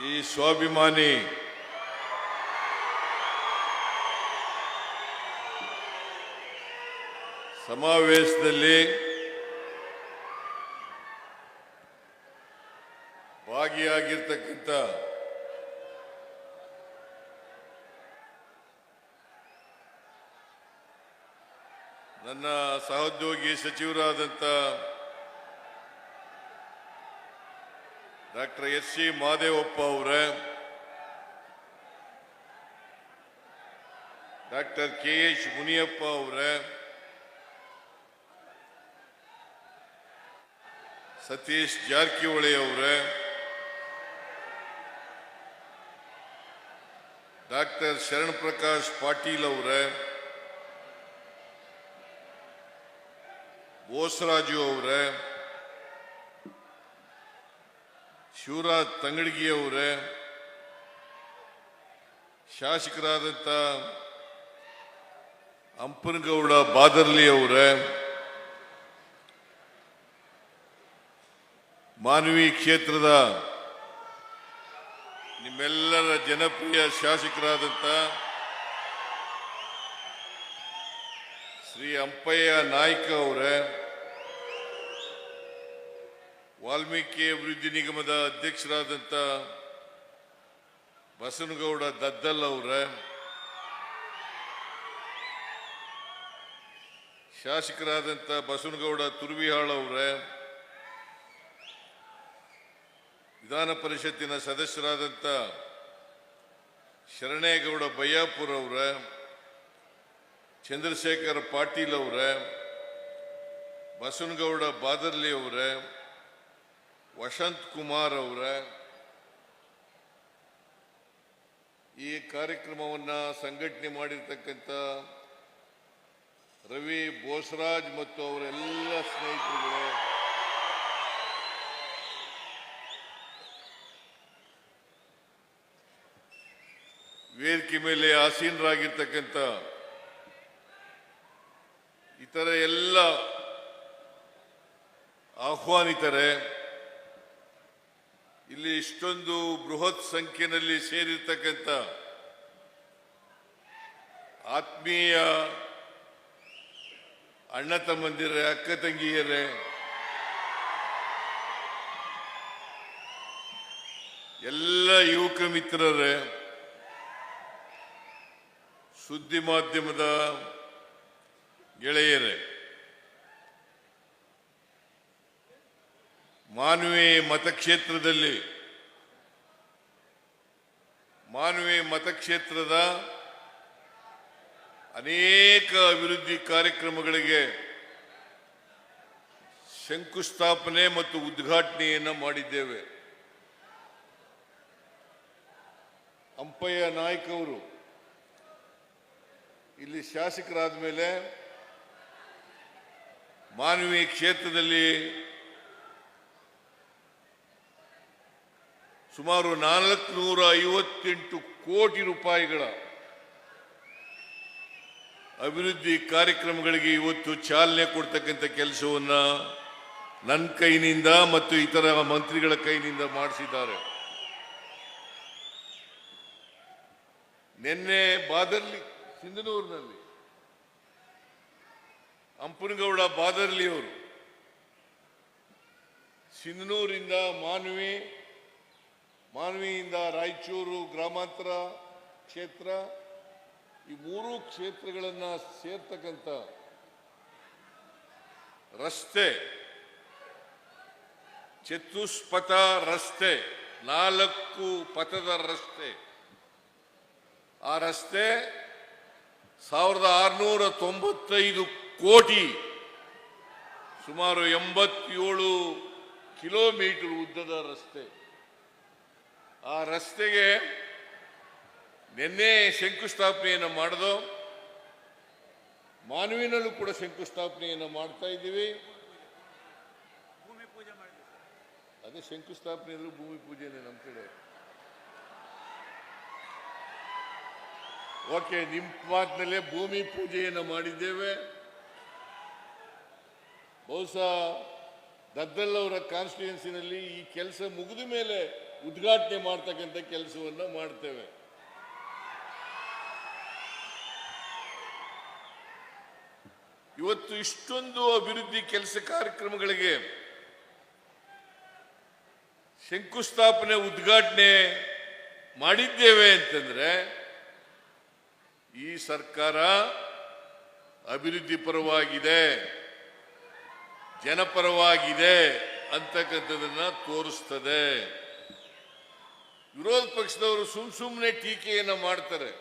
ಈ ಸ್ವಾಭಿಮಾನಿ ಸಮಾವೇಶದಲ್ಲಿ ಭಾಗಿಯಾಗಿರ್ತಕ್ಕಂಥ ನನ್ನ ಸಹೋದ್ಯೋಗಿ ಸಚಿವರಾದಂಥ ಡಾಕ್ಟರ್ ಎಸ್.ಸಿ. ಮಹದೇವಪ್ಪ ಅವರೇ, ಡಾಕ್ಟರ್ ಕೆ.ಎಚ್. ಮುನಿಯಪ್ಪ ಅವರೇ, ಸತೀಶ್ ಜಾರಕಿಹೊಳಿ ಅವರೇ, ಡಾಕ್ಟರ್ ಶರಣ್ ಪ್ರಕಾಶ್ ಪಾಟೀಲ್ ಅವರೇ, ಬೋಸರಾಜು ಅವರೇ, ಶಿವರಾಜ್ ತಂಗಡಗಿ ಅವರೇ, ಶಾಸಕರಾದಂಥ ಹಂಪನಗೌಡ ಬಾದರ್ಲಿ ಅವರೇ, ಮಾನ್ವಿ ಕ್ಷೇತ್ರದ ನಿಮ್ಮೆಲ್ಲರ ಜನಪ್ರಿಯ ಶಾಸಕರಾದಂಥ ಶ್ರೀ ಅಂಪಯ್ಯ ನಾಯ್ಕ ಅವರೇ, ವಾಲ್ಮೀಕಿ ಅಭಿವೃದ್ಧಿ ನಿಗಮದ ಅಧ್ಯಕ್ಷರಾದಂಥ ಬಸನಗೌಡ ದದ್ದಲ್ ಅವರೇ, ಶಾಸಕರಾದಂಥ ಬಸನಗೌಡ ತುರ್ವಿಹಾಳ್ ಅವರೇ, ವಿಧಾನ ಪರಿಷತ್ತಿನ ಸದಸ್ಯರಾದಂಥ ಶರಣೇಗೌಡ ಬಯ್ಯಾಪುರ್ ಅವರೇ, ಚಂದ್ರಶೇಖರ್ ಪಾಟೀಲ್ ಅವರೇ, ಬಸನಗೌಡ ಬಾದರ್ಲಿ ಅವರೇ, ವಸಂತ್ ಕುಮಾರ್ ಅವರೇ, ಈ ಕಾರ್ಯಕ್ರಮವನ್ನು ಸಂಘಟನೆ ಮಾಡಿರ್ತಕ್ಕಂಥ ರವಿ ಬೋಸರಾಜ್ ಮತ್ತು ಅವರೆಲ್ಲ ಸ್ನೇಹಿತರುಗಳು, ವೇದಿಕೆ ಮೇಲೆ ಆಸೀನರಾಗಿರ್ತಕ್ಕಂಥ ಇತರ ಎಲ್ಲ ಆಹ್ವಾನಿತರೆ, ಇಲ್ಲಿ ಇಷ್ಟೊಂದು ಬೃಹತ್ ಸಂಖ್ಯೆಯಲ್ಲಿ ಸೇರಿರ್ತಕ್ಕಂಥ ಆತ್ಮೀಯ ಅಣ್ಣ ತಮ್ಮಂದಿರೇ, ಅಕ್ಕ ತಂಗಿಯರೇ, ಎಲ್ಲ ಯುವಕ ಮಿತ್ರರೇ, ಸುದ್ದಿ ಮಾಧ್ಯಮದ ಗೆಳೆಯರೇ, ಮಾನ್ವಿ ಮತಕ್ಷೇತ್ರದ ಅನೇಕ ಅಭಿವೃದ್ಧಿ ಕಾರ್ಯಕ್ರಮಗಳಿಗೆ ಶಂಕುಸ್ಥಾಪನೆ ಮತ್ತು ಉದ್ಘಾಟನೆಯನ್ನು ಮಾಡಿದ್ದೇವೆ. ಅಂಪಯ್ಯ ನಾಯ್ಕ ಅವರು ಇಲ್ಲಿ ಶಾಸಕರಾದ ಮೇಲೆ ಮಾನ್ವಿ ಕ್ಷೇತ್ರದಲ್ಲಿ ಸುಮಾರು 458 ಕೋಟಿ ರೂಪಾಯಿಗಳ ಅಭಿವೃದ್ಧಿ ಕಾರ್ಯಕ್ರಮಗಳಿಗೆ ಇವತ್ತು ಚಾಲನೆ ಕೊಡ್ತಕ್ಕಂಥ ಕೆಲಸವನ್ನು ನನ್ನ ಕೈನಿಂದ ಮತ್ತು ಇತರ ಮಂತ್ರಿಗಳ ಕೈನಿಂದ ಮಾಡಿಸಿದ್ದಾರೆ. ನಿನ್ನೆ ಬಾದರ್ಲಿ ಸಿಂಧನೂರಿನಲ್ಲಿ ಹಂಪನಗೌಡ ಬಾದರ್ಲಿ ಅವರು ಸಿಂಧನೂರಿಂದ ಮಾನ್ವಿಯಿಂದ ರಾಯಚೂರು ಗ್ರಾಮಾಂತರ ಕ್ಷೇತ್ರ, ಈ ಮೂರು ಕ್ಷೇತ್ರಗಳನ್ನು ಸೇರ್ತಕ್ಕಂಥ ರಸ್ತೆ, ಚತುಷ್ಪಥ ರಸ್ತೆ, 4 ಪಥದ ರಸ್ತೆ, ಆ ರಸ್ತೆ 1695 ಕೋಟಿ, ಸುಮಾರು 87 ಕಿಲೋಮೀಟರ್ ಉದ್ದದ ರಸ್ತೆ. ಆ ರಸ್ತೆಗೆ ನಿನ್ನೆ ಶಂಕುಸ್ಥಾಪನೆಯನ್ನು ಮಾಡಿದೋ, ಮಾನ್ವಿನಲ್ಲೂ ಕೂಡ ಶಂಕುಸ್ಥಾಪನೆಯನ್ನು ಮಾಡ್ತಾ ಇದ್ದೀವಿ. ಅದೇ ಶಂಕುಸ್ಥಾಪನೆ ಅಂದ್ರೆ ಭೂಮಿ ಪೂಜೆನೇ ನಮ್ಮ ಕಡೆ. ಓಕೆ, ನಿಮ್ಮ ಮಾತಿನಲ್ಲೇ ಭೂಮಿ ಪೂಜೆಯನ್ನು ಮಾಡಿದ್ದೇವೆ. ಬಹುಶಃ ದದ್ದಲ್ ಅವರ ಕಾನ್ಸ್ಟಿಟ್ಯೂನ್ಸಿನಲ್ಲಿ ಈ ಕೆಲಸ ಮುಗಿದ ಮೇಲೆ ಉದ್ಘಾಟನೆ ಮಾಡ್ತಕ್ಕಂಥ ಕೆಲಸವನ್ನ ಮಾಡ್ತೇವೆ. ಇವತ್ತು ಇಷ್ಟೊಂದು ಅಭಿವೃದ್ಧಿ ಕೆಲಸ ಕಾರ್ಯಕ್ರಮಗಳಿಗೆ ಶಂಕುಸ್ಥಾಪನೆ ಉದ್ಘಾಟನೆ ಮಾಡಿದ್ದೇವೆ ಅಂತಂದ್ರೆ ಈ ಸರ್ಕಾರ ಅಭಿವೃದ್ಧಿ ಪರವಾಗಿದೆ, ಜನಪರವಾಗಿದೆ ಅಂತಕ್ಕಂಥದನ್ನ ತೋರಿಸ್ತದೆ. ವಿರೋಧ ಪಕ್ಷದವರು ಸುಮ್ಮನೆ ಟೀಕೆಯನ್ನ ಮಾಡ್ತಾರೆ.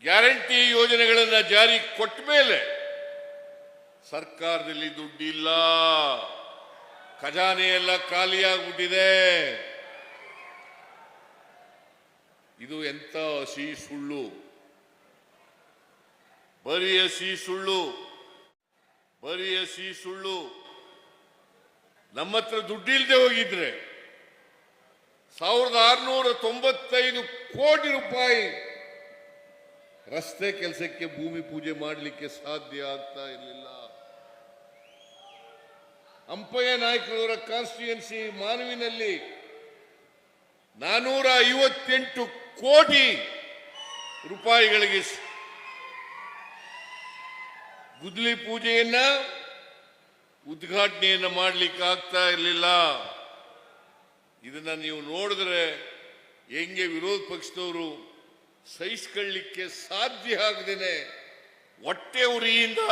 ಗ್ಯಾರಂಟಿ ಯೋಜನೆಗಳನ್ನ ಜಾರಿ ಕೊಟ್ಟ ಮೇಲೆ ಸರ್ಕಾರದಲ್ಲಿ ದುಡ್ಡಿಲ್ಲ, ಖಜಾನೆ ಎಲ್ಲ ಖಾಲಿಯಾಗ್ಬಿಟ್ಟಿದೆ. ಇದು ಎಂತ ಹಸಿ ಸುಳ್ಳು, ಬರೀ ಹಸಿ ಸುಳ್ಳು, ಬರೀ ಹಸಿ ಸುಳ್ಳು. ನಮ್ಮ ಹತ್ರ ದುಡ್ಡಿಲ್ಲದೆ ಹೋಗಿದ್ರೆ 1695 ಕೋಟಿ ರೂಪಾಯಿ ರಸ್ತೆ ಕೆಲಸಕ್ಕೆ ಭೂಮಿ ಪೂಜೆ ಮಾಡಲಿಕ್ಕೆ ಸಾಧ್ಯ ಆಗ್ತಾ ಇರಲಿಲ್ಲ. ಅಂಪಯ್ಯ ನಾಯಕರವರ ಕಾನ್ಸ್ಟಿಟ್ಯೂನ್ಸಿ ಮಾನವಿನಲ್ಲಿ 458 ಕೋಟಿ ರೂಪಾಯಿಗಳಿಗೆ ಗುದ್ಲಿ ಪೂಜೆಯನ್ನ ಉದ್ಘಾಟನೆಯನ್ನ ಮಾಡಲಿಕ್ಕೆ ಆಗ್ತಾ ಇರಲಿಲ್ಲ. ಇದನ್ನ ನೀವು ನೋಡಿದ್ರೆ ಹೆಂಗೆ ವಿರೋಧ ಪಕ್ಷದವರು ಸಹಿಸಿಕೊಳ್ಳಲಿಕ್ಕೆ ಸಾಧ್ಯ ಆಗದೇನೆ ಹೊಟ್ಟೆ ಉರಿಯಿಂದ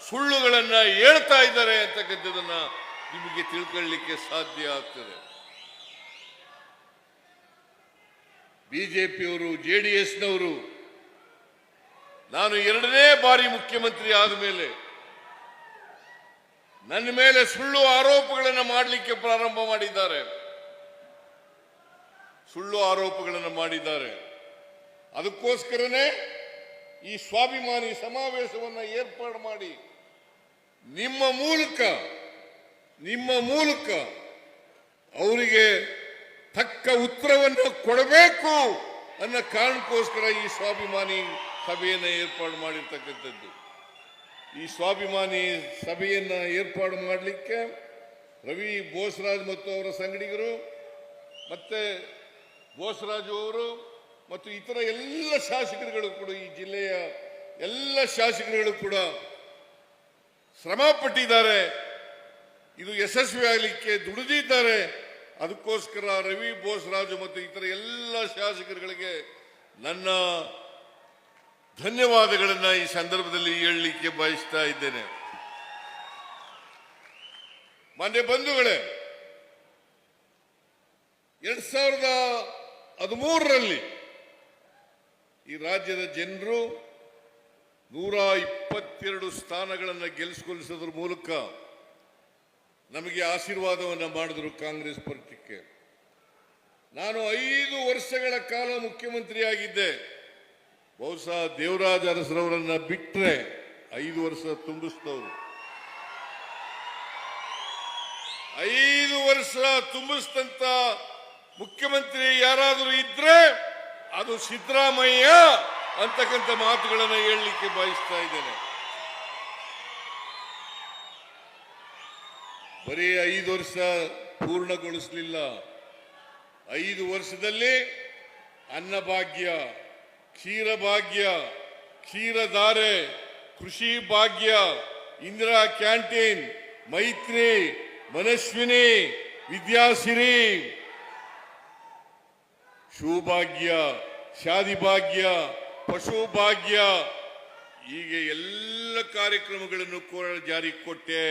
ಸುಳ್ಳುಗಳನ್ನ ಹೇಳ್ತಾ ಇದ್ದಾರೆ ಅಂತಕ್ಕಂಥದನ್ನ ನಿಮಗೆ ತಿಳ್ಕೊಳ್ಳಿಕ್ಕೆ ಸಾಧ್ಯ ಆಗ್ತದೆ. ಬಿಜೆಪಿಯವರು, ಜೆಡಿಎಸ್ನವರು ನಾನು 2ನೇ ಬಾರಿ ಮುಖ್ಯಮಂತ್ರಿ ಆದ ಮೇಲೆ ನನ್ನ ಮೇಲೆ ಸುಳ್ಳು ಆರೋಪಗಳನ್ನು ಮಾಡಲಿಕ್ಕೆ ಪ್ರಾರಂಭ ಮಾಡಿದ್ದಾರೆ. ಸುಳ್ಳು ಆರೋಪಗಳನ್ನು ಮಾಡಿದ್ದಾರೆ. ಅದಕ್ಕೋಸ್ಕರನೇ ಈ ಸ್ವಾಭಿಮಾನಿ ಸಮಾವೇಶವನ್ನು ಏರ್ಪಾಡು ಮಾಡಿ ನಿಮ್ಮ ಮೂಲಕ ಅವರಿಗೆ ತಕ್ಕ ಉತ್ತರವನ್ನು ಕೊಡಬೇಕು ಅನ್ನೋ ಕಾರಣಕ್ಕೋಸ್ಕರ ಈ ಸ್ವಾಭಿಮಾನಿ ಸಭೆಯನ್ನು ಏರ್ಪಾಡು ಮಾಡಿರ್ತಕ್ಕಂಥದ್ದು. ಈ ಸ್ವಾಭಿಮಾನಿ ಸಭೆಯನ್ನು ಏರ್ಪಾಡು ಮಾಡಲಿಕ್ಕೆ ರವಿ ಬೋಸರಾಜ್ ಮತ್ತು ಅವರ ಸಂಗಡಿಗರು ಮತ್ತೆ ಬೋಸರಾಜು ಅವರು ಮತ್ತು ಇತರ ಎಲ್ಲ ಶಾಸಕರುಗಳು ಕೂಡ, ಈ ಜಿಲ್ಲೆಯ ಎಲ್ಲ ಶಾಸಕರುಗಳು ಕೂಡ ಶ್ರಮ ಪಟ್ಟಿದ್ದಾರೆ. ಇದು ಯಶಸ್ವಿ ಆಗಲಿಕ್ಕೆ ದುಡಿದಿದ್ದಾರೆ. ಅದಕ್ಕೋಸ್ಕರ ರವಿ ಬೋಸರಾಜು ಮತ್ತು ಇತರ ಎಲ್ಲ ಶಾಸಕರುಗಳಿಗೆ ನನ್ನ ಧನ್ಯವಾದಗಳನ್ನು ಈ ಸಂದರ್ಭದಲ್ಲಿ ಹೇಳಲಿಕ್ಕೆ ಬಯಸ್ತಾ ಇದ್ದೇನೆ. ಮಾನ್ಯ ಬಂಧುಗಳೇ, 2013ರಲ್ಲಿ ಈ ರಾಜ್ಯದ ಜನರು 122 ಸ್ಥಾನಗಳನ್ನು ಗೆಲ್ಲಿಸಿಕೊಳ್ಳಿಸೋದ್ರ ಮೂಲಕ ನಮಗೆ ಆಶೀರ್ವಾದವನ್ನು ಮಾಡಿದ್ರು ಕಾಂಗ್ರೆಸ್ ಪಕ್ಷಕ್ಕೆ. ನಾನು 5 ವರ್ಷಗಳ ಕಾಲ ಮುಖ್ಯಮಂತ್ರಿಯಾಗಿದ್ದೆ. ಬಹುಶಃ ದೇವರಾಜ ಅರಸರವರನ್ನ ಬಿಟ್ಟರೆ 5 ವರ್ಷ ತುಂಬಿಸಿದವರು. 5 ವರ್ಷ ತುಂಬಿಸಿದಂತ ಮುಖ್ಯಮಂತ್ರಿ ಯಾರಾದರೂ ಇದ್ರೆ ಅದು ಸಿದ್ದರಾಮಯ್ಯ ಅಂತಕ್ಕಂಥ ಮಾತುಗಳನ್ನು ಹೇಳಲಿಕ್ಕೆ ಬಯಸ್ತಾ ಇದ್ದೇನೆ. ಬರೀ 5 ವರ್ಷ ಪೂರ್ಣಗೊಳಿಸಲಿಲ್ಲ. 5 ವರ್ಷದಲ್ಲಿ ಅನ್ನಭಾಗ್ಯ, ಕ್ಷೀರಭಾಗ್ಯ, ಕ್ಷೀರಧಾರೆ, ಕೃಷಿ ಭಾಗ್ಯ, ಇಂದಿರಾ ಕ್ಯಾಂಟೀನ್, ಮೈತ್ರಿ, ಮನಸ್ವಿನಿ, ವಿದ್ಯಾಸಿರಿ, ಶಿವಭಾಗ್ಯ, ಶಾದಿ ಭಾಗ್ಯ, ಪಶು ಭಾಗ್ಯ, ಹೀಗೆ ಎಲ್ಲ ಕಾರ್ಯಕ್ರಮಗಳನ್ನು ಜಾರಿಗೆ ಕೊಟ್ಟೆ.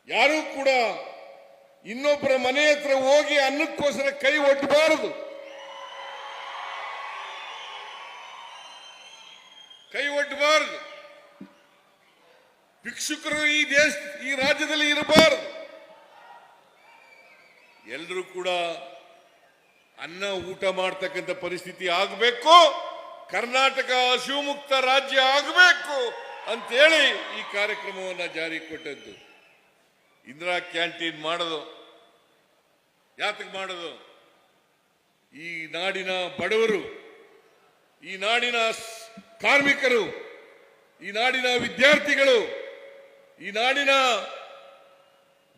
ಯಾರೂ ಕೂಡ ಇನ್ನೊಬ್ಬರ ಮನೆ ಹತ್ರ ಹೋಗಿ ಅನ್ನಕ್ಕೋಸ್ಕರ ಕೈ ಒಡ್ಡಬಾರದು. ಭಿಕ್ಷುಕರು ಈ ರಾಜ್ಯದಲ್ಲಿ ಇರಬಾರದು. ಎಲ್ಲರೂ ಕೂಡ ಅನ್ನ ಊಟ ಮಾಡ್ತಕ್ಕಂಥ ಪರಿಸ್ಥಿತಿ ಆಗಬೇಕು. ಕರ್ನಾಟಕ ಹಸಿವು ರಾಜ್ಯ ಆಗಬೇಕು ಅಂತೇಳಿ ಈ ಕಾರ್ಯಕ್ರಮವನ್ನು ಜಾರಿ ಕೊಟ್ಟದ್ದು. ಇಂದಿರಾ ಕ್ಯಾಂಟೀನ್ ಮಾಡೋದು ಯಾತಕ್ಕೆ ಮಾಡೋದು? ಈ ನಾಡಿನ ಬಡವರು, ಈ ನಾಡಿನ ಕಾರ್ಮಿಕರು, ಈ ನಾಡಿನ ವಿದ್ಯಾರ್ಥಿಗಳು ಈ ನಾಡಿನ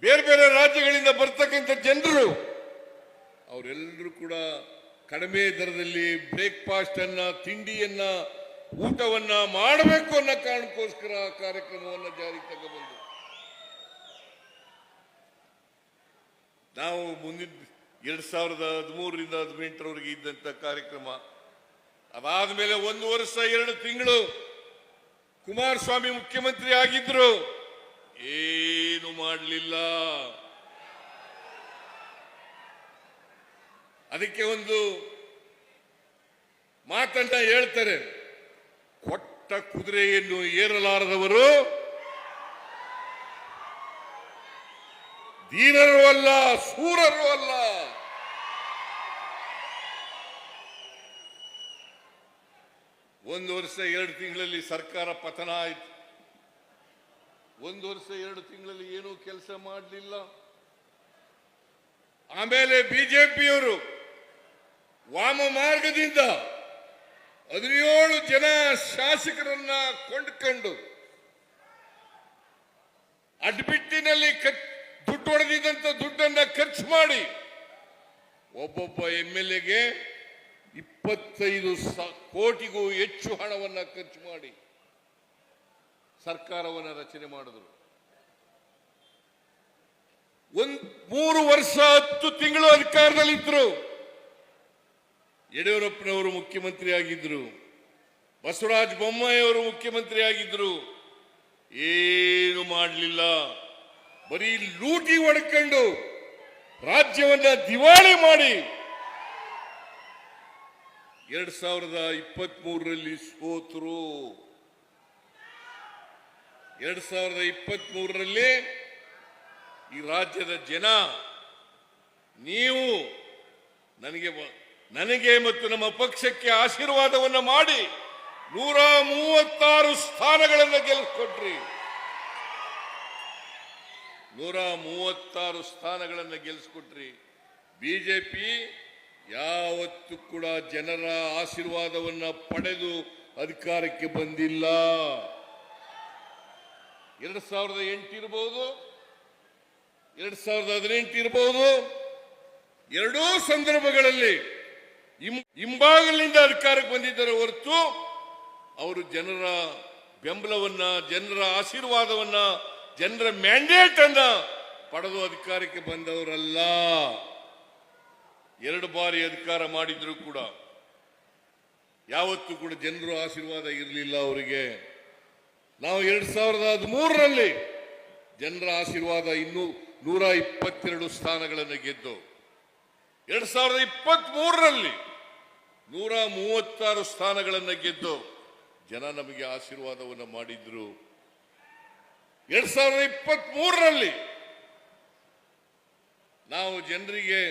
ಬೇರೆ ಬೇರೆ ರಾಜ್ಯಗಳಿಂದ ಬರ್ತಕ್ಕಂಥ ಜನರು ಅವರೆಲ್ಲರೂ ಕೂಡ ಕಡಿಮೆ ದರದಲ್ಲಿ ಬ್ರೇಕ್ಫಾಸ್ಟ್ ಅನ್ನ, ತಿಂಡಿಯನ್ನ, ಊಟವನ್ನ ಮಾಡಬೇಕು ಅನ್ನೋ ಕಾರಣಕ್ಕೋಸ್ಕರ ಕಾರ್ಯಕ್ರಮವನ್ನು ಜಾರಿಗೆ ತಗೊಂಡ್ಬಂದು ನಾವು ಮುಂದಿನ 2013ರಿಂದ 2018ರವರೆಗೆ ಇದ್ದಂತ ಕಾರ್ಯಕ್ರಮ. ಅದಾದ ಮೇಲೆ 1 ವರ್ಷ 2 ತಿಂಗಳು ಕುಮಾರಸ್ವಾಮಿ ಮುಖ್ಯಮಂತ್ರಿ ಆಗಿದ್ರು, ಏನು ಮಾಡಲಿಲ್ಲ. ಅದಕ್ಕೆ ಒಂದು ಮಾತನ್ನ ಹೇಳ್ತಾರೆ, ಕೊಟ್ಟ ಕುದುರೆಯನ್ನು ಏರಲಾರದವರು ಧೀರರು ಅಲ್ಲ, ಶೂರರು ಅಲ್ಲ. ಒಂದು ವರ್ಷ 2 ತಿಂಗಳಲ್ಲಿ ಸರ್ಕಾರ ಪತನ ಆಯಿತು. 1 ವರ್ಷ 2 ತಿಂಗಳಲ್ಲಿ ಏನೂ ಕೆಲಸ ಮಾಡಲಿಲ್ಲ. ಆಮೇಲೆ ಬಿಜೆಪಿಯವರು ವಾಮ ಮಾರ್ಗದಿಂದ 17 ಜನ ಶಾಸಕರನ್ನ ಕೊಂಡುಕೊಂಡು ಅಡ್ಬಿಟ್ಟಿನಲ್ಲಿ ದುಡ್ಡು ಹೊಡೆದಿದ್ದಂತ ದುಡ್ಡನ್ನ ಖರ್ಚು ಮಾಡಿ ಒಬ್ಬೊಬ್ಬ MLAಗೆ 25 ಕೋಟಿಗೂ ಹೆಚ್ಚು ಹಣವನ್ನ ಖರ್ಚು ಮಾಡಿ ಸರ್ಕಾರವನ್ನು ರಚನೆ ಮಾಡಿದ್ರು. 3 ವರ್ಷ 10 ತಿಂಗಳು ಅಧಿಕಾರದಲ್ಲಿದ್ದರು. ಯಡಿಯೂರಪ್ಪನವರು ಮುಖ್ಯಮಂತ್ರಿ ಆಗಿದ್ರು, ಬಸವರಾಜ ಬೊಮ್ಮಾಯಿ ಅವರು ಮುಖ್ಯಮಂತ್ರಿ ಆಗಿದ್ರು. ಏನು ಮಾಡಲಿಲ್ಲ, ಬರೀ ಲೂಟಿ ಹೊಡ್ಕೊಂಡು ರಾಜ್ಯವನ್ನ ದಿವಾಳಿ ಮಾಡಿ 2023ರಲ್ಲಿ ಸೋತರು. 2023ರಲ್ಲಿ ಈ ರಾಜ್ಯದ ಜನ ನೀವು ನನಗೆ ಮತ್ತು ನಮ್ಮ ಪಕ್ಷಕ್ಕೆ ಆಶೀರ್ವಾದವನ್ನು ಮಾಡಿ 136 ಸ್ಥಾನಗಳನ್ನು ಗೆಲ್ಲಿಸ್ಕೊಟ್ರಿ. 136 ಸ್ಥಾನಗಳನ್ನು ಗೆಲ್ಲಿಸ್ಕೊಟ್ರಿ. ಬಿಜೆಪಿ ಯಾವತ್ತೂ ಕೂಡ ಜನರ ಆಶೀರ್ವಾದವನ್ನ ಪಡೆದು ಅಧಿಕಾರಕ್ಕೆ ಬಂದಿಲ್ಲ. 2008 ಇರಬಹುದು, 2018 ಇರಬಹುದು. ಎರಡೂ ಸಂದರ್ಭಗಳಲ್ಲಿ ಹಿಂಬಾಗಿಲಿನಿಂದ ಅಧಿಕಾರಕ್ಕೆ ಬಂದಿದ್ದಾರೆ ಹೊರತು ಅವರು ಜನರ ಬೆಂಬಲವನ್ನ, ಜನರ ಆಶೀರ್ವಾದವನ್ನ, ಜನರ ಮ್ಯಾಂಡೇಟ್ ಅನ್ನ ಪಡೆದು ಅಧಿಕಾರಕ್ಕೆ ಬಂದವರಲ್ಲ. 2 ಬಾರಿ ಅಧಿಕಾರ ಮಾಡಿದ್ರು ಕೂಡ ಯಾವತ್ತೂ ಕೂಡ ಜನರ ಆಶೀರ್ವಾದ ಇರಲಿಲ್ಲ ಅವರಿಗೆ. ನಾವು 2013ರಲ್ಲಿ ಜನರ ಆಶೀರ್ವಾದ ಇನ್ನೂ 122 ಸ್ಥಾನಗಳನ್ನು ಗೆದ್ದು 2023ರಲ್ಲಿ 136 ಸ್ಥಾನಗಳನ್ನು ಗೆದ್ದು ಜನ ನಮಗೆ ಆಶೀರ್ವಾದವನ್ನು ಮಾಡಿದ್ರು. 2023ರಲ್ಲಿ ನಾವು ಜನರಿಗೆ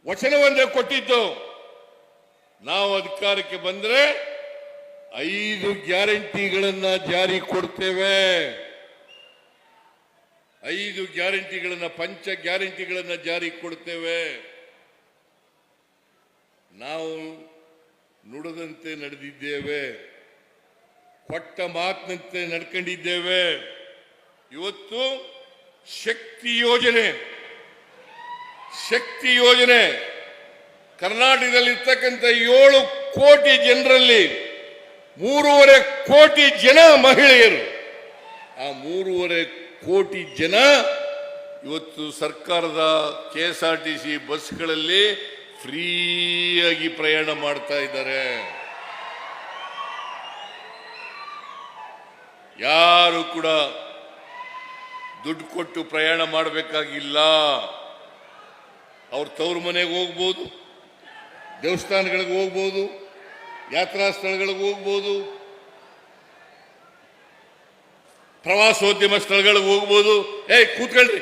ವಚನವನ್ನೇ ಕೊಟ್ಟಿದ್ದು, ನಾವು ಅಧಿಕಾರಕ್ಕೆ ಬಂದರೆ 5 ಗ್ಯಾರಂಟಿಗಳನ್ನ ಜಾರಿ ಕೊಡ್ತೇವೆ. 5 ಗ್ಯಾರಂಟಿಗಳನ್ನ, ಪಂಚ ಗ್ಯಾರಂಟಿಗಳನ್ನ ಜಾರಿ ಕೊಡ್ತೇವೆ. ನಾವು ನುಡಿದಂತೆ ನಡೆದಿದ್ದೇವೆ, ಕೊಟ್ಟ ಮಾತಿನಂತೆ ನಡ್ಕೊಂಡಿದ್ದೇವೆ. ಇವತ್ತು ಶಕ್ತಿ ಯೋಜನೆ ಕರ್ನಾಟಕದಲ್ಲಿರ್ತಕ್ಕಂಥ 7 ಕೋಟಿ ಜನರಲ್ಲಿ 3.5 ಕೋಟಿ ಜನ ಮಹಿಳೆಯರು. ಆ 3.5 ಕೋಟಿ ಜನ ಇವತ್ತು ಸರ್ಕಾರದ KSRTC ಬಸ್ಗಳಲ್ಲಿ ಫ್ರೀಯಾಗಿ ಪ್ರಯಾಣ ಮಾಡ್ತಾ ಇದ್ದಾರೆ. ಯಾರು ಕೂಡ ದುಡ್ಡು ಕೊಟ್ಟು ಪ್ರಯಾಣ ಮಾಡಬೇಕಾಗಿಲ್ಲ. ಅವ್ರ ತವರು ಮನೆಗೆ ಹೋಗ್ಬೋದು, ದೇವಸ್ಥಾನಗಳಿಗೆ ಹೋಗ್ಬೋದು, ಯಾತ್ರಾ ಸ್ಥಳಗಳಿಗೆ ಹೋಗ್ಬೋದು, ಪ್ರವಾಸೋದ್ಯಮ ಸ್ಥಳಗಳಿಗೆ ಹೋಗ್ಬೋದು. ಕೂತ್ಕೊಳ್ರಿ.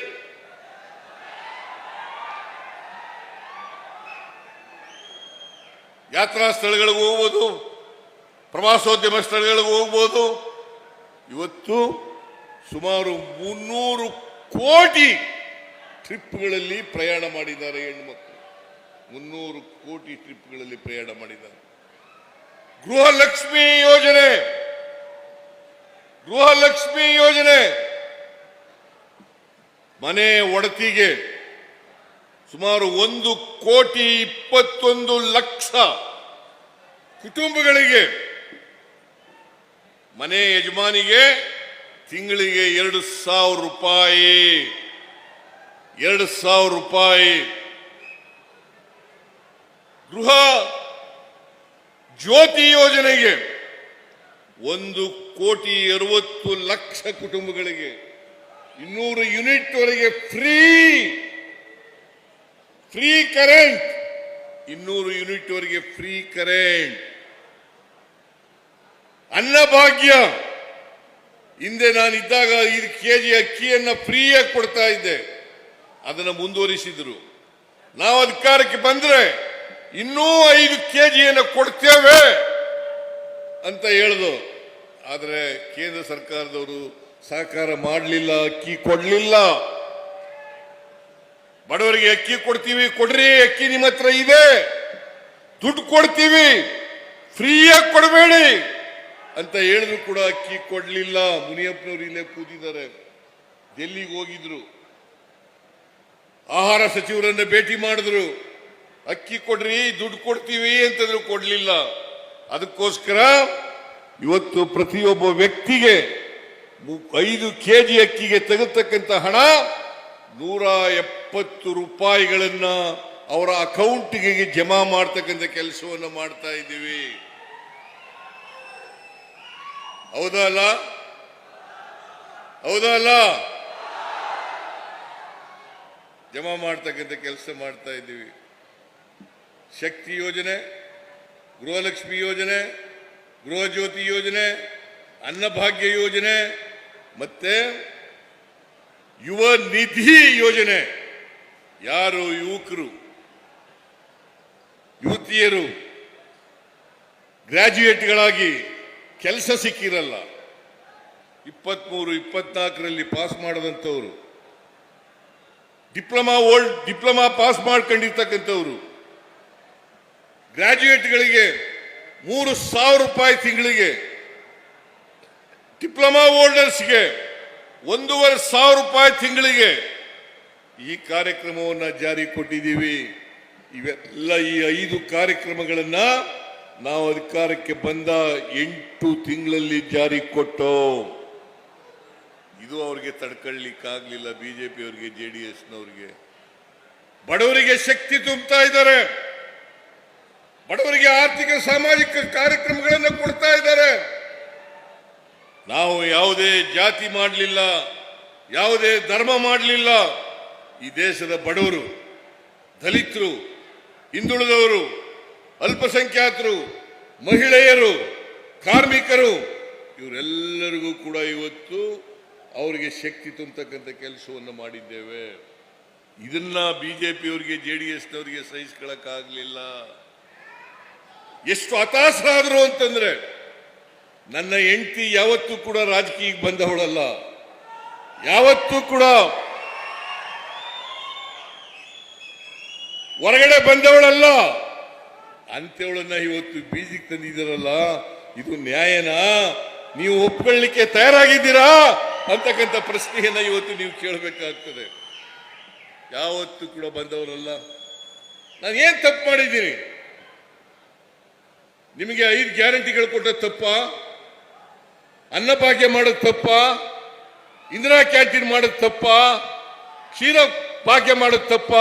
ಯಾತ್ರಾ ಸ್ಥಳಗಳಿಗೆ ಹೋಗ್ಬೋದು, ಪ್ರವಾಸೋದ್ಯಮ ಸ್ಥಳಗಳಿಗೆ ಹೋಗ್ಬೋದು. ಇವತ್ತು ಸುಮಾರು 300 ಕೋಟಿ ಟ್ರಿಪ್ಗಳಲ್ಲಿ ಪ್ರಯಾಣ ಮಾಡಿದ್ದಾರೆ ಹೆಣ್ಮಕ್ಳು. 300 ಕೋಟಿ ಟ್ರಿಪ್ಗಳಲ್ಲಿ ಪ್ರಯಾಣ ಮಾಡಿದ್ದಾರೆ. ಗೃಹಲಕ್ಷ್ಮಿ ಗೃಹಲಕ್ಷ್ಮಿ ಯೋಜನೆ ಮನೆ ಒಡತಿಗೆ ಸುಮಾರು 1,21,00,000 ಕುಟುಂಬಗಳಿಗೆ ಮನೆ ಯಜಮಾನಿಗೆ ತಿಂಗಳಿಗೆ 2,000 ರೂಪಾಯಿ 2,000 ರೂಪಾಯಿ. ಗೃಹ ಜ್ಯೋತಿ ಯೋಜನೆಗೆ 1,60,00,000 ಕುಟುಂಬಗಳಿಗೆ 200 ಯೂನಿಟ್ ವರೆಗೆ ಫ್ರೀ ಕರೆಂಟ್ 200 ಯೂನಿಟ್ ವರೆಗೆ ಫ್ರೀ ಕರೆಂಟ್. ಅನ್ನಭಾಗ್ಯ ಹಿಂದೆ ನಾನಿದ್ದಾಗ 5 ಕೆಜಿ ಅಕ್ಕಿಯನ್ನ ಫ್ರೀಯಾಗಿ ಕೊಡ್ತಾ ಇದ್ದೆ, ಅದನ್ನು ಮುಂದುವರಿಸಿದ್ರು. ನಾವು ಅಧಿಕಾರಕ್ಕೆ ಬಂದ್ರೆ ಇನ್ನೂ 5 ಕೆಜಿಯನ್ನು ಕೊಡ್ತೇವೆ ಅಂತ ಹೇಳಿದ್ರು. ಆದರೆ ಕೇಂದ್ರ ಸರ್ಕಾರದವರು ಸಹಕಾರ ಮಾಡಲಿಲ್ಲ, ಅಕ್ಕಿ ಕೊಡಲಿಲ್ಲ. ಬಡವರಿಗೆ ಅಕ್ಕಿ ಕೊಡ್ತೀವಿ, ಕೊಡ್ರಿ, ಅಕ್ಕಿ ನಿಮ್ಮ ಹತ್ರ ಇದೆ, ದುಡ್ಡು ಕೊಡ್ತೀವಿ, ಫ್ರೀಯಾಗಿ ಕೊಡಬೇಡಿ ಅಂತ ಹೇಳಿದ್ರು ಕೂಡ ಅಕ್ಕಿ ಕೊಡಲಿಲ್ಲ. ಮುನಿಯಪ್ಪನವರು ಇಲ್ಲೇ ಕೂತಿದ್ದಾರೆ, ಡೆಲ್ಲಿಗೆ ಹೋಗಿದ್ರು, ಆಹಾರ ಸಚಿವರನ್ನ ಭೇಟಿ ಮಾಡಿದ್ರು, ಅಕ್ಕಿ ಕೊಡ್ರಿ, ದುಡ್ಡು ಕೊಡ್ತೀವಿ ಅಂತಂದ್ರು, ಕೊಡ್ಲಿಲ್ಲ. ಅದಕ್ಕೋಸ್ಕರ ಇವತ್ತು ಪ್ರತಿಯೊಬ್ಬ ವ್ಯಕ್ತಿಗೆ 5 ಕೆಜಿ ಅಕ್ಕಿಗೆ ತೆಗೆತಕ್ಕಂಥ ಹಣ 170 ರೂಪಾಯಿಗಳನ್ನ ಅವರ ಅಕೌಂಟ್ಗೆ ಜಮಾ ಮಾಡ್ತಕ್ಕಂಥ ಕೆಲಸವನ್ನು ಮಾಡ್ತಾ ಇದ್ದೀವಿ. ಹೌದಾ ಅಲ್ಲ? ಹೌದಾ ಅಲ್ಲ? ಜಮಾ ಮಾಡ್ತಕ್ಕಂಥ ಕೆಲಸ ಮಾಡ್ತಾ ಇದ್ದೀವಿ. ಶಕ್ತಿ ಯೋಜನೆ, ಗೃಹಲಕ್ಷ್ಮಿ ಯೋಜನೆ, ಗೃಹ ಜ್ಯೋತಿ ಯೋಜನೆ, ಅನ್ನಭಾಗ್ಯ ಯೋಜನೆ, ಮತ್ತೆ ಯುವ ನಿಧಿ ಯೋಜನೆ. ಯಾರು ಯುವಕರು ಯುವತಿಯರು ಗ್ರಾಜ್ಯುಯೇಟ್ಗಳಾಗಿ ಕೆಲಸ ಸಿಕ್ಕಿರಲ್ಲ, 23-24ರಲ್ಲಿ ಪಾಸ್ ಮಾಡದಂಥವ್ರು, ಡಿಪ್ಲೊಮಾ ಪಾಸ್ ಮಾಡ್ಕೊಂಡಿರ್ತಕ್ಕಂಥವ್ರು, ಗ್ರಾಜ್ಯುಯೇಟ್ಗಳಿಗೆ 3,000 ರೂಪಾಯಿ ತಿಂಗಳಿಗೆ, ಡಿಪ್ಲೊಮಾ ಹೋಲ್ಡರ್ಸ್ಗೆ 1,500 ರೂಪಾಯಿ ತಿಂಗಳಿಗೆ ಈ ಕಾರ್ಯಕ್ರಮವನ್ನು ಜಾರಿ ಕೊಟ್ಟಿದ್ದೀವಿ. ಇವೆಲ್ಲ ಈ 5 ಕಾರ್ಯಕ್ರಮಗಳನ್ನ ನಾವು ಅಧಿಕಾರಕ್ಕೆ ಬಂದ 8 ತಿಂಗಳಲ್ಲಿ ಜಾರಿ ಕೊಟ್ಟು, ಇದು ಅವರಿಗೆ ತಡ್ಕೊಳ್ಳಿಕ್ಕಾಗಲಿಲ್ಲ. ಬಿಜೆಪಿ ಅವರಿಗೆ, ಜೆಡಿಎಸ್ನವರಿಗೆ. ಬಡವರಿಗೆ ಶಕ್ತಿ ತುಂಬುತ್ತಾ ಇದ್ದಾರೆ, ಬಡವರಿಗೆ ಆರ್ಥಿಕ ಸಾಮಾಜಿಕ ಕಾರ್ಯಕ್ರಮಗಳನ್ನು ಕೊಡ್ತಾ ಇದ್ದಾರೆ. ನಾವು ಯಾವುದೇ ಜಾತಿ ಮಾಡಲಿಲ್ಲ, ಯಾವುದೇ ಧರ್ಮ ಮಾಡಲಿಲ್ಲ. ಈ ದೇಶದ ಬಡವರು, ದಲಿತರು, ಹಿಂದುಳಿದವರು, ಅಲ್ಪಸಂಖ್ಯಾತರು, ಮಹಿಳೆಯರು, ಕಾರ್ಮಿಕರು, ಇವರೆಲ್ಲರಿಗೂ ಕೂಡ ಇವತ್ತು ಅವರಿಗೆ ಶಕ್ತಿ ತುಂಬತಕ್ಕಂಥ ಕೆಲಸವನ್ನು ಮಾಡಿದ್ದೇವೆ. ಇದನ್ನ ಬಿಜೆಪಿಯವರಿಗೆ, ಜೆಡಿಎಸ್ನವರಿಗೆ ಸಹಿಸ್ಕೊಳ್ಳಕ್ಕಾಗಲಿಲ್ಲ. ಎಷ್ಟು ಹತಾಶರಾದರು ಅಂತಂದ್ರೆ, ನನ್ನ ಹೆಂಡತಿ ಯಾವತ್ತೂ ಕೂಡ ರಾಜಕೀಯಕ್ಕೆ ಬಂದವಳಲ್ಲ, ಯಾವತ್ತೂ ಕೂಡ ಹೊರಗಡೆ ಬಂದವಳಲ್ಲ. ಅಂತವಳನ್ನ ಇವತ್ತು ಬೀದಿಗೆ ತಂದಿದ್ದಾರಲ್ಲ, ಇದು ನ್ಯಾಯನಾ? ನೀವು ಒಪ್ಕೊಳ್ಳಿಕ್ಕೆ ತಯಾರಾಗಿದ್ದೀರಾ ಅಂತಕ್ಕಂಥ ಪ್ರಶ್ನೆಯನ್ನ ಇವತ್ತು ನೀವು ಕೇಳಬೇಕಾಗ್ತದೆ. ಯಾವತ್ತೂ ಕೂಡ ಬಂದವರಲ್ಲ. ನಾನು ಏನ್ ತಪ್ಪು ಮಾಡಿದ್ದೀನಿ? ನಿಮಗೆ 5 ಗ್ಯಾರಂಟಿಗಳು ಕೊಟ್ಟದ್ದು ತಪ್ಪ? ಅನ್ನಭಾಗ್ಯ ಮಾಡೋದು ತಪ್ಪ? ಇಂದಿರಾ ಕ್ಯಾಂಟೀನ್ ಮಾಡೋದು ತಪ್ಪ? ಕ್ಷೀರ ಭಾಗ್ಯ ಮಾಡೋದು ತಪ್ಪ?